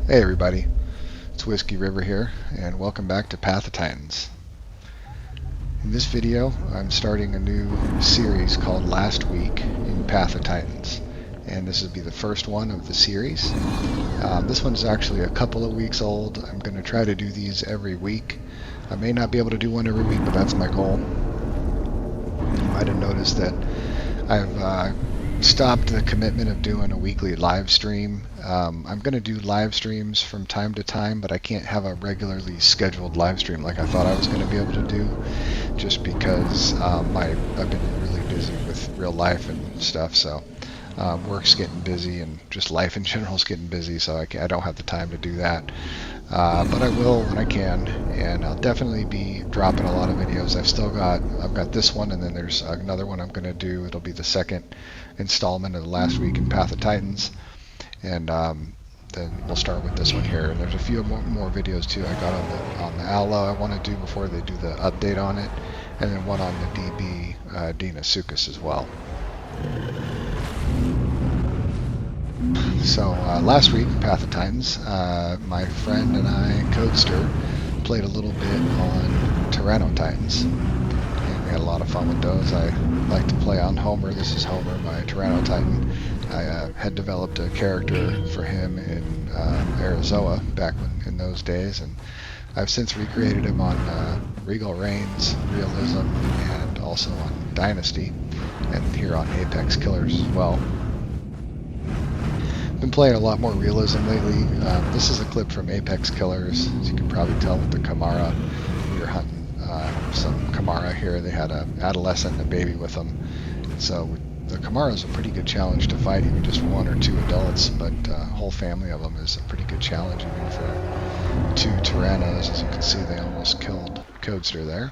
Hey everybody, it's Whiskey River here, and welcome back to Path of Titans. In this video, I'm starting a new series called Last Week in Path of Titans, and this will be the first one of the series. This one is actually a couple of weeks old. I'm going to try to do these every week. I may not be able to do one every week, but that's my goal. You might have noticed that I've stopped the commitment of doing a weekly live stream. I'm going to do live streams from time to time, but I can't have a regularly scheduled live stream like I thought I was going to be able to do, just because I've been really busy with real life and stuff. So work's getting busy, and just life in general is getting busy, so I don't have the time to do that. But I will when I can, and I'll definitely be dropping a lot of videos. I've got this one, and then there's another one I'm going to do. It'll be the second installment of the Last Week in Path of Titans, and then we'll start with this one here. And there's a few more videos too I got on the Aloe I want to do before they do the update on it, and then one on the DB Dinosaurs as well. So last week, Path of Titans, my friend and I, Codester, played a little bit on Tyrannotitan, and we had a lot of fun with those. I like to play on Homer. This is Homer, my Tyrannotitan. I had developed a character for him in Arizona back in those days, and I've since recreated him on Regal Reigns, Realism, and also on Dynasty, and here on Apex Killers as well. Been playing a lot more realism lately. This is a clip from Apex Killers. As you can probably tell with the Kamara. We were hunting some Kamara here. They had an adolescent and a baby with them. So the Kamara is a pretty good challenge to fight, even just one or two adults, but a whole family of them is a pretty good challenge even for two Tyrannos. As you can see, they almost killed Codester there.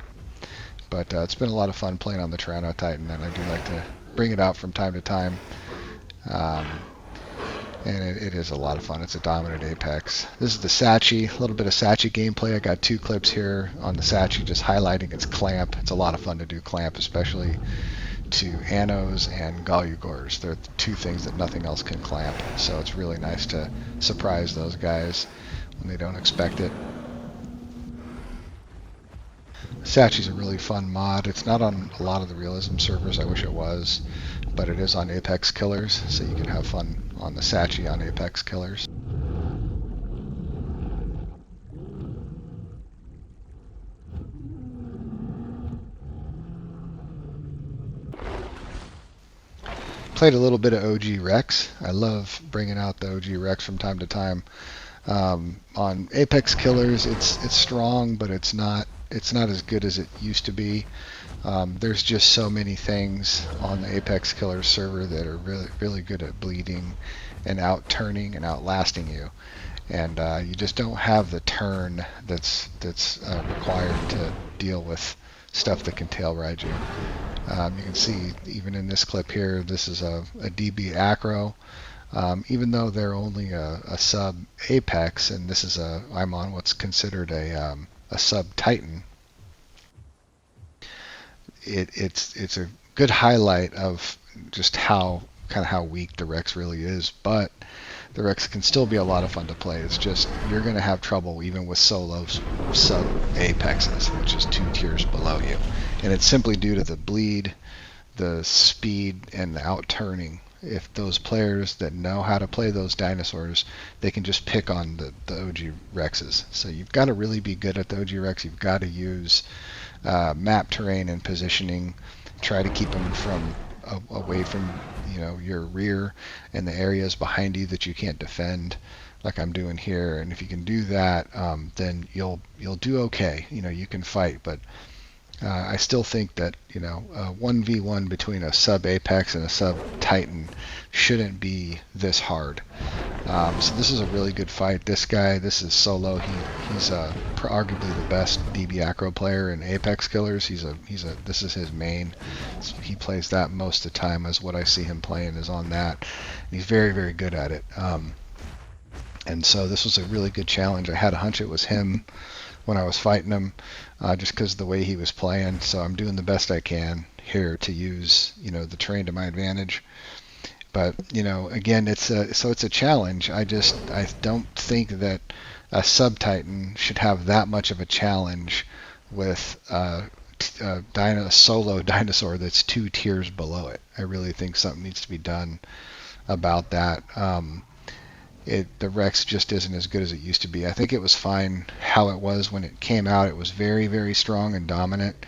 But it's been a lot of fun playing on the Tyrannotitan, and I do like to bring it out from time to time. And it is a lot of fun. It's a dominant Apex. This is the Satchy, a little bit of Satchy gameplay. I got two clips here on the Satchy just highlighting its clamp. It's a lot of fun to do clamp, especially to Annos and Galugors. They're the two things that nothing else can clamp. So it's really nice to surprise those guys when they don't expect it. Satchy's a really fun mod. It's not on a lot of the realism servers. I wish it was, but it is on Apex Killers, so you can have fun on the Satchy on Apex Killers. Played a little bit of OG Rex. I love bringing out the OG Rex from time to time. On Apex Killers, it's strong, but it's not as good as it used to be. There's just so many things on the Apex Killers server that are really good at bleeding and out-turning and outlasting you, and you just don't have the turn that's required to deal with stuff that can tail ride you. You can see even in this clip here, this is a DB Acro. Even though they're only a sub Apex, and this is I'm on what's considered a sub Titan. It's a good highlight of just how weak the Rex really is, but the Rex can still be a lot of fun to play. It's just you're going to have trouble even with solo sub Apexes, which is 2 tiers below you, and it's simply due to the bleed, the speed, and the out turning. If those players that know how to play those dinosaurs, they can just pick on the OG Rexes. So you've got to really be good at the OG Rex. You've got to use map terrain and positioning. Try to keep them away from your rear and the areas behind you that you can't defend, like I'm doing here. And if you can do that, then you'll do okay. You can fight, but I still think that 1v1 between a sub Apex and a sub Titan shouldn't be this hard. So this is a really good fight. This is solo. He's arguably the best DB Acro player in Apex Killers. This is his main. He plays that most of the time. As what I see him playing is on that. And he's very, very good at it. And so this was a really good challenge. I had a hunch it was him when I was fighting him, just because of the way he was playing. So I'm doing the best I can here to use the terrain to my advantage. But again, it's a challenge. I don't think that a sub-Titan should have that much of a challenge with a solo dinosaur that's 2 tiers below it. I really think something needs to be done about that. The Rex just isn't as good as it used to be. I think it was fine how it was when it came out. It was very, very strong and dominant,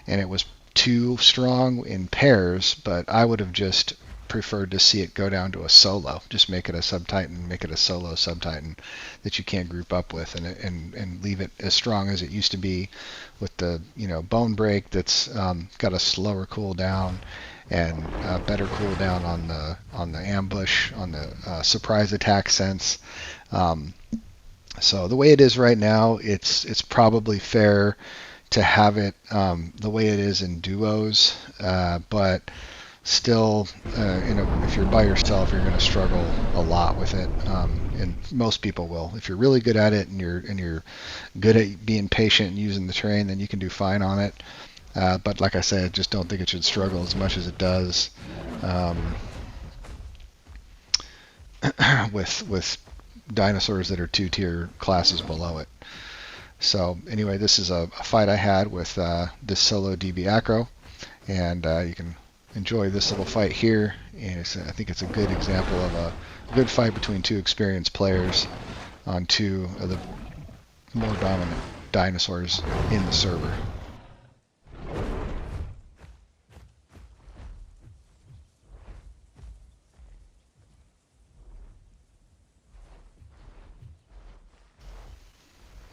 and it was too strong in pairs, but I would have just preferred to see it go down to a solo. Just make it a sub-Titan, make it a solo sub-Titan that you can't group up with, and leave it as strong as it used to be with the bone break that's got a slower cooldown and better cooldown on the ambush, on the surprise attack sense. So the way it is right now, it's probably fair to have it the way it is in duos, but still, if you're by yourself, you're going to struggle a lot with it, and most people will. If you're really good at it and you're good at being patient and using the terrain, then you can do fine on it. But like I said, I just don't think it should struggle as much as it does with dinosaurs that are 2-tier classes below it. So anyway, this is a fight I had with this solo DB Acro, and you can enjoy this little fight here. And I think it's a good example of a good fight between 2 experienced players on 2 of the more dominant dinosaurs in the server.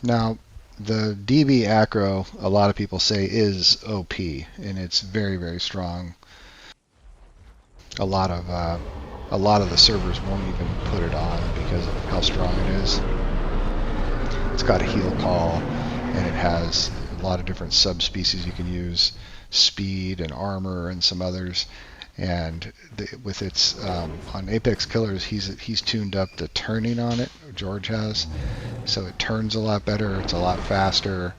Now, the DB Acro, a lot of people say is OP, and it's very, very strong. A lot of the servers won't even put it on because of how strong it is. It's got a heal call, and it has a lot of different subspecies you can use, speed and armor and some others. And with its on Apex Killers, he's tuned up the turning on it. George has, so it turns a lot better. It's a lot faster,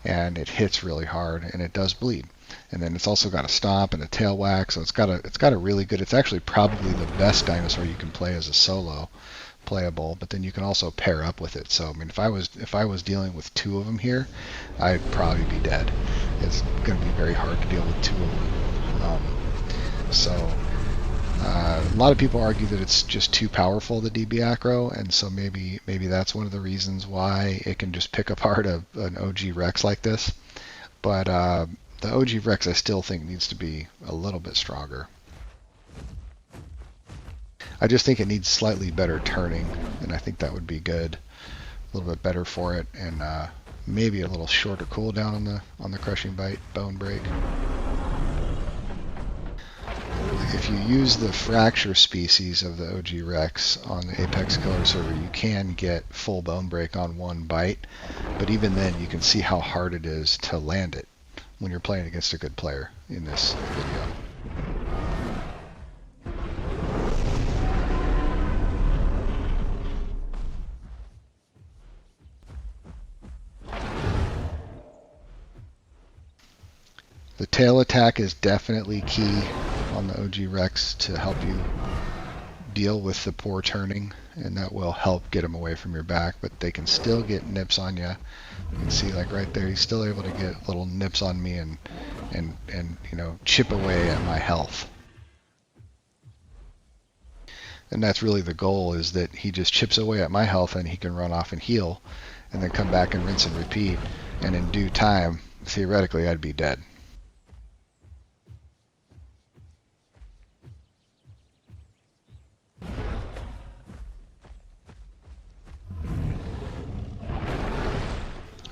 and it hits really hard, and it does bleed. And then it's also got a stomp and a tail whack, so it's got a really good. It's actually probably the best dinosaur you can play as a solo playable. But then you can also pair up with it. So I mean, if I was dealing with 2 of them here, I'd probably be dead. It's going to be very hard to deal with 2 of them. So a lot of people argue that it's just too powerful, the DB Acro, and so maybe that's one of the reasons why it can just pick apart an OG Rex like this. But the OG Rex I still think needs to be a little bit stronger. I just think it needs slightly better turning, and I think that would be good, a little bit better for it, and maybe a little shorter cooldown on the crushing bite bone break. If you use the fracture species of the OG Rex on the Apex Killer server, you can get full bone break on 1 bite, but even then you can see how hard it is to land it when you're playing against a good player in this video. The tail attack is definitely key on the OG Rex to help you deal with the poor turning, and that will help get them away from your back, but they can still get nips on you. You can see, like right there, he's still able to get little nips on me and chip away at my health. And that's really the goal, is that he just chips away at my health and he can run off and heal and then come back and rinse and repeat, and in due time, theoretically, I'd be dead.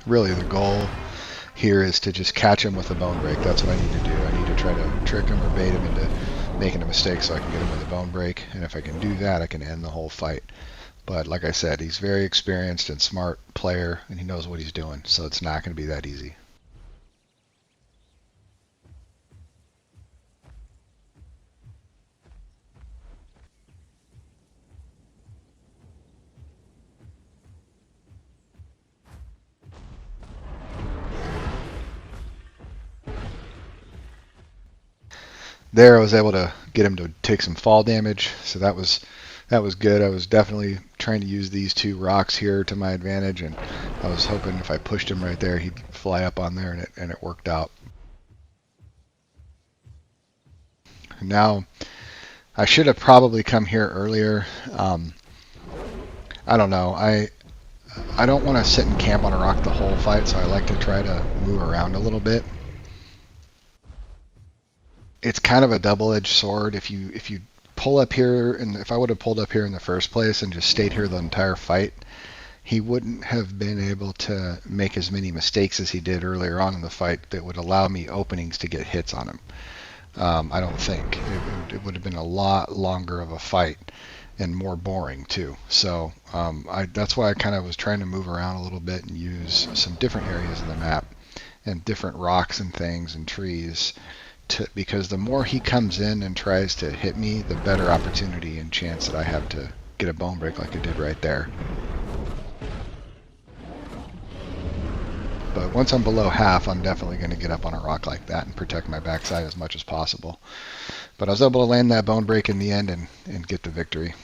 Really, the goal here is to just catch him with a bone break. That's what I need to do. I need to try to trick him or bait him into making a mistake so I can get him with a bone break. And if I can do that, I can end the whole fight. But like I said, he's very experienced and smart player, and he knows what he's doing. So it's not going to be that easy. there I was able to get him to take some fall damage, so that was good. I was definitely trying to use these two rocks here to my advantage, and I was hoping if I pushed him right there, he'd fly up on there, and it worked out. Now, I should have probably come here earlier. I don't know. I don't want to sit and camp on a rock the whole fight, so I like to try to move around a little bit. It's kind of a double-edged sword. If you pull up here, and if I would have pulled up here in the first place and just stayed here the entire fight, he wouldn't have been able to make as many mistakes as he did earlier on in the fight that would allow me openings to get hits on him. I don't think it would have been a lot longer of a fight and more boring too. So that's why I kind of was trying to move around a little bit and use some different areas of the map and different rocks and things and trees because the more he comes in and tries to hit me, the better opportunity and chance that I have to get a bone break like I did right there. But once I'm below half, I'm definitely going to get up on a rock like that and protect my backside as much as possible. But I was able to land that bone break in the end and get the victory.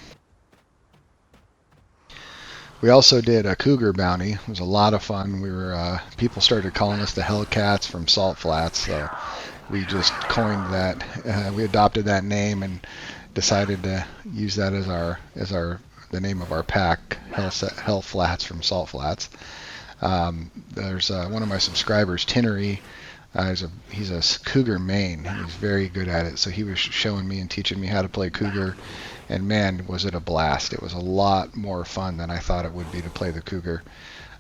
We also did a cougar bounty. It was a lot of fun. People started calling us the Hellcats from Salt Flats, so we just coined that. We adopted that name and decided to use that as the name of our pack, Hell Flats from Salt Flats. There's one of my subscribers, Tinnery. He's a cougar main. He's very good at it. So he was showing me and teaching me how to play cougar, and man, was it a blast! It was a lot more fun than I thought it would be to play the cougar.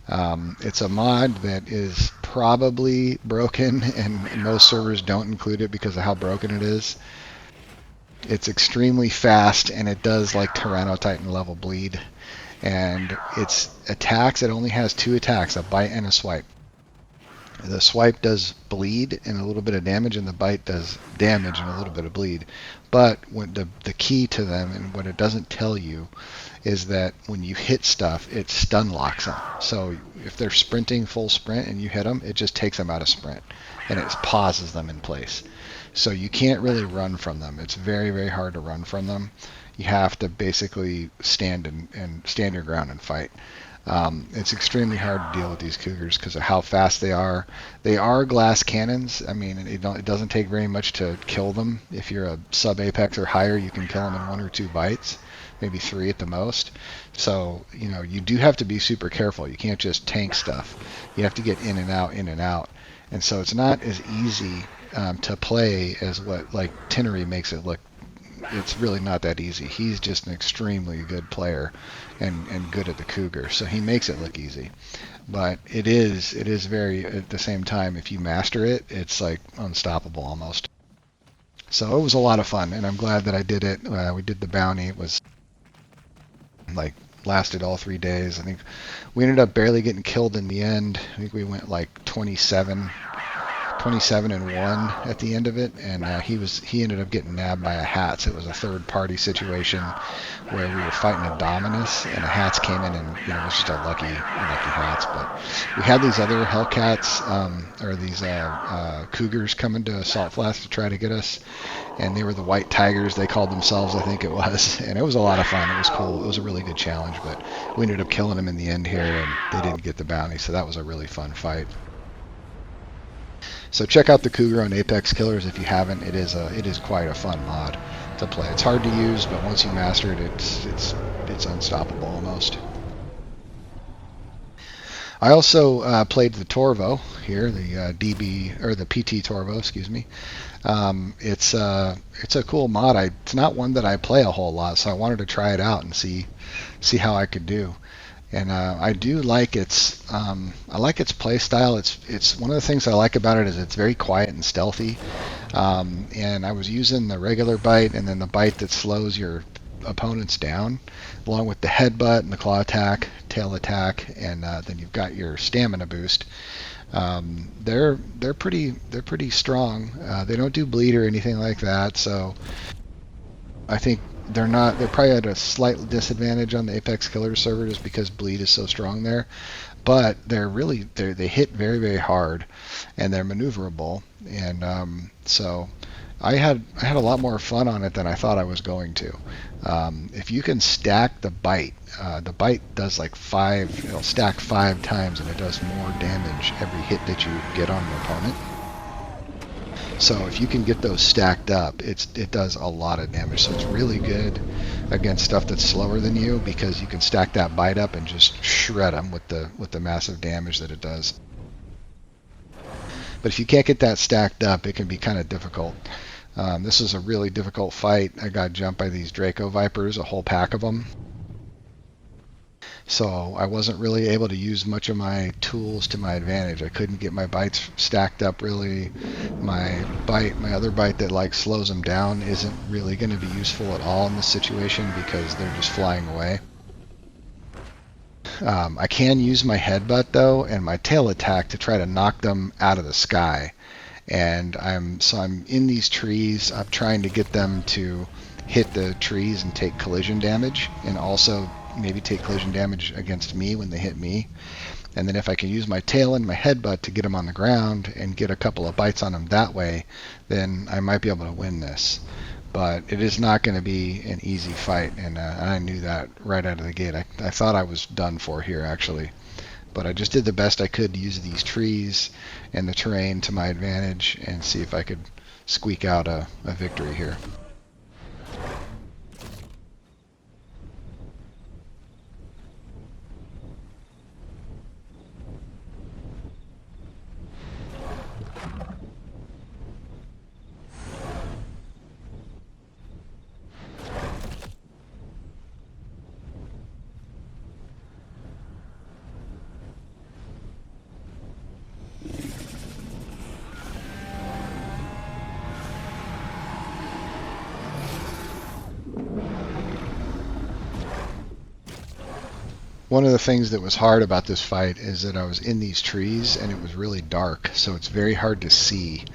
It's a mod that is probably broken, and most servers don't include it because of how broken it is. It's extremely fast, and it does like Tyrannotitan level bleed. And its attacks, it only has 2 attacks, a bite and a swipe. The swipe does bleed and a little bit of damage, and the bite does damage and a little bit of bleed. But when the key to them, and what it doesn't tell you, is that when you hit stuff, it stun locks them. So if they're sprinting full sprint and you hit them, it just takes them out of sprint, and it pauses them in place. So you can't really run from them. It's very, very hard to run from them. You have to basically stand your ground and fight. It's extremely hard to deal with these cougars because of how fast they are. They are glass cannons. I mean, it doesn't take very much to kill them. If you're a sub-apex or higher, you can kill them in 1 or 2 bites, maybe 3 at the most. So, you do have to be super careful. You can't just tank stuff. You have to get in and out, in and out. And so it's not as easy to play as what like Tinnery makes it look. It's really not that easy. He's just an extremely good player and good at the cougar, so he makes it look easy. But it is very, at the same time, if you master it, it's like unstoppable almost. So it was a lot of fun, and I'm glad that I did it. We did the bounty. It was like lasted all 3 days. I think we ended up barely getting killed in the end. I think we went like 27 and 1 at the end of it, and he ended up getting nabbed by a Hats. It was a third-party situation where we were fighting a Dominus, and the Hats came in, and it was just a lucky Hats. But we had these other Hellcats or these Cougars coming to Salt Flats to try to get us, and they were the White Tigers, they called themselves, I think it was, and it was a lot of fun. It was cool. It was a really good challenge, but we ended up killing them in the end here, and they didn't get the bounty, so that was a really fun fight. So check out the Cougar on Apex Killers if you haven't. It is quite a fun mod to play. It's hard to use, but once you master it, it's unstoppable almost. I also played the Torvo here, the DB or the PT Torvo, excuse me. It's a cool mod. It's not one that I play a whole lot, so I wanted to try it out and see how I could do. And I do like its play style. It's one of the things I like about it is it's very quiet and stealthy. And I was using the regular bite and then the bite that slows your opponents down, along with the headbutt and the claw attack, tail attack, and then you've got your stamina boost. They're pretty strong. They don't do bleed or anything like that, so I think they're probably at a slight disadvantage on the Apex Killers server just because bleed is so strong there, but they hit very, very hard, and they're maneuverable, and so I had a lot more fun on it than I thought I was going to. If you can stack the bite does like five. It'll stack 5 times, and it does more damage every hit that you get on an opponent. So if you can get those stacked up, it does a lot of damage. So it's really good against stuff that's slower than you because you can stack that bite up and just shred them with the massive damage that it does. But if you can't get that stacked up, it can be kind of difficult. This is a really difficult fight. I got jumped by these Draco Vipers, a whole pack of them. So I wasn't really able to use much of my tools to my advantage. I couldn't get my bites stacked up really. My other bite that like slows them down isn't really going to be useful at all in this situation because they're just flying away. I can use my headbutt though and my tail attack to try to knock them out of the sky. And I'm in these trees. I'm trying to get them to hit the trees and take collision damage, and also maybe take collision damage against me when they hit me. And then if I can use my tail and my headbutt to get them on the ground and get a couple of bites on them that way, then I might be able to win this. But it is not going to be an easy fight, and I knew that right out of the gate. I thought I was done for here, actually. But I just did the best I could to use these trees and the terrain to my advantage and see if I could squeak out a victory here. One of the things that was hard about this fight is that I was in these trees and it was really dark, so it's very hard to see.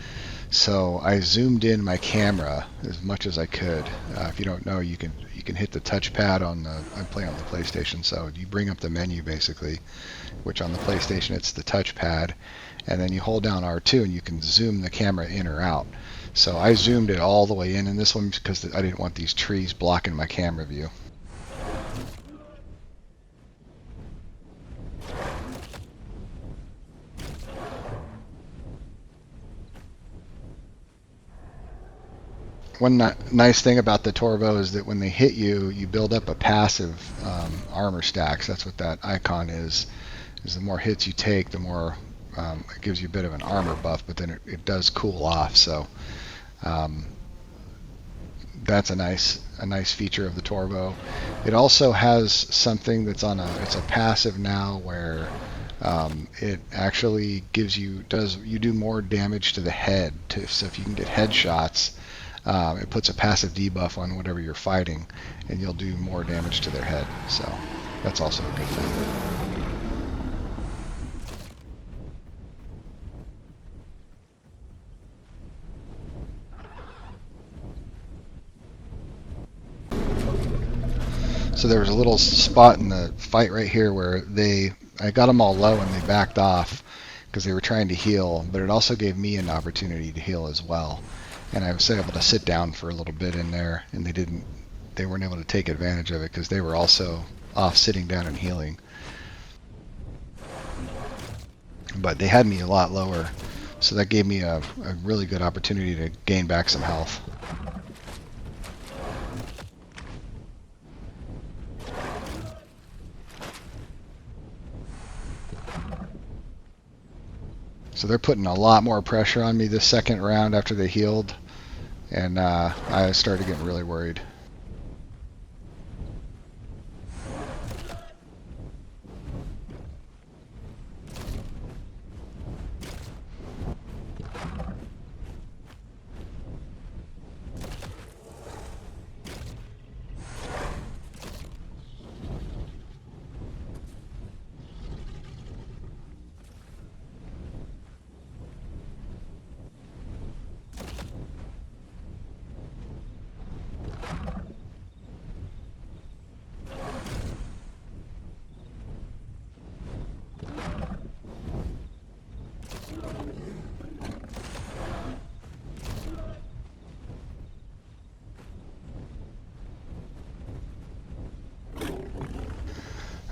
So I zoomed in my camera as much as I could. If you don't know, you can hit the touchpad on the. I play on the PlayStation, so you bring up the menu basically, which on the PlayStation it's the touchpad, and then you hold down R2 and you can zoom the camera in or out. So I zoomed it all the way in this one because I didn't want these trees blocking my camera view. One nice thing about the Torvo is that when they hit you, you build up a passive armor stack. So that's what that icon is the more hits you take, the more it gives you a bit of an armor buff, but then it does cool off. So that's a nice feature of the Torvo. It also has something that's it's a passive now where it actually you do more damage to the head. So if you can get headshots, it puts a passive debuff on whatever you're fighting, and you'll do more damage to their head. So that's also a good thing. So there was a little spot in the fight right here where I got them all low and they backed off because they were trying to heal, but it also gave me an opportunity to heal as well. And I was able to sit down for a little bit in there, and they weren't able to take advantage of it because they were also off sitting down and healing. But they had me a lot lower, so that gave me a really good opportunity to gain back some health. So they're putting a lot more pressure on me this second round after they healed, and I started getting really worried.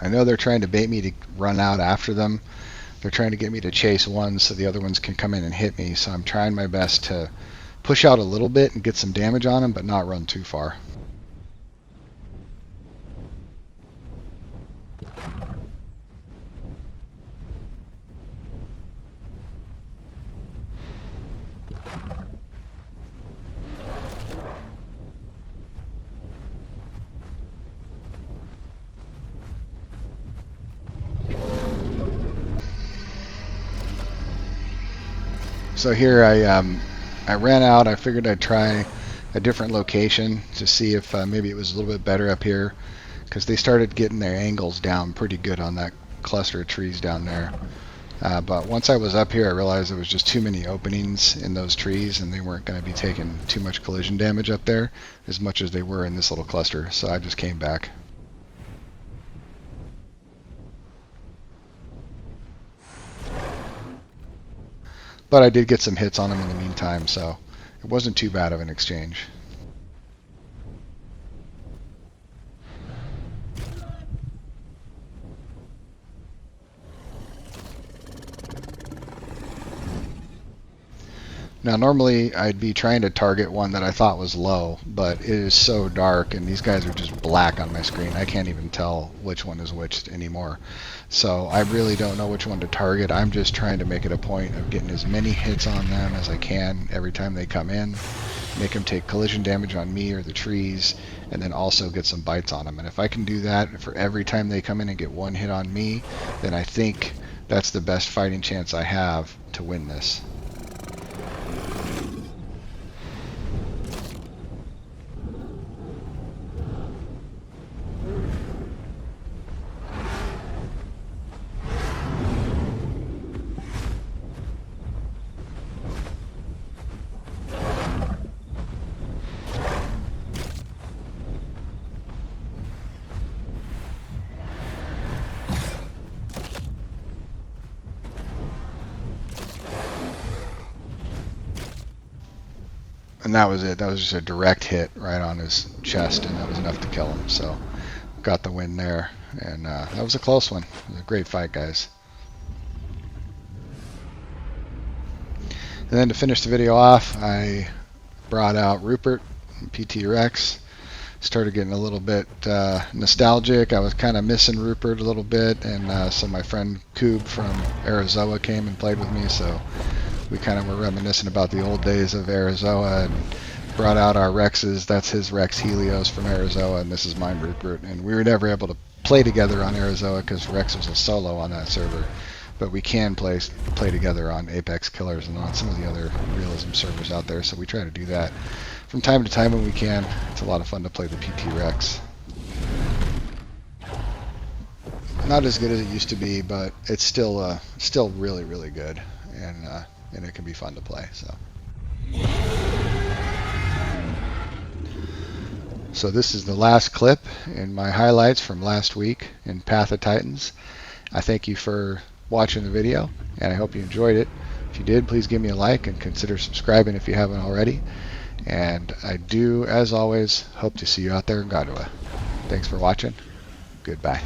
I know they're trying to bait me to run out after them. They're trying to get me to chase one so the other ones can come in and hit me. So I'm trying my best to push out a little bit and get some damage on them, but not run too far. So here I ran out. I figured I'd try a different location to see if maybe it was a little bit better up here, because they started getting their angles down pretty good on that cluster of trees down there. But once I was up here, I realized there was just too many openings in those trees, and they weren't going to be taking too much collision damage up there as much as they were in this little cluster. So I just came back. But I did get some hits on them in the meantime, so it wasn't too bad of an exchange. Now normally I'd be trying to target one that I thought was low, but it is so dark and these guys are just black on my screen. I can't even tell which one is which anymore. So I really don't know which one to target. I'm just trying to make it a point of getting as many hits on them as I can every time they come in, make them take collision damage on me or the trees, and then also get some bites on them. And if I can do that for every time they come in and get one hit on me, then I think that's the best fighting chance I have to win this. And that was it. That was just a direct hit right on his chest, and that was enough to kill him. So got the win there, and that was a close one. It was a great fight, guys. And then to finish the video off, I brought out Rupert, PT Rex. Started getting a little bit nostalgic. I was kind of missing Rupert a little bit, and so my friend Coob from Arizona came and played with me, so we kind of were reminiscing about the old days of Arizona and brought out our Rexes. That's his Rex Helios from Arizona, and this is mine, Rupert. And we were never able to play together on Arizona because Rex was a solo on that server. But we can play together on Apex Killers and on some of the other realism servers out there, so we try to do that from time to time when we can. It's a lot of fun to play the PT Rex. Not as good as it used to be, but it's still really, really good, and it can be fun to play. So this is the last clip in my highlights from last week in Path of Titans. I thank you for watching the video, and I hope you enjoyed it. If you did, please give me a like and consider subscribing if you haven't already. And I do, as always, hope to see you out there in Godua. Thanks for watching. Goodbye.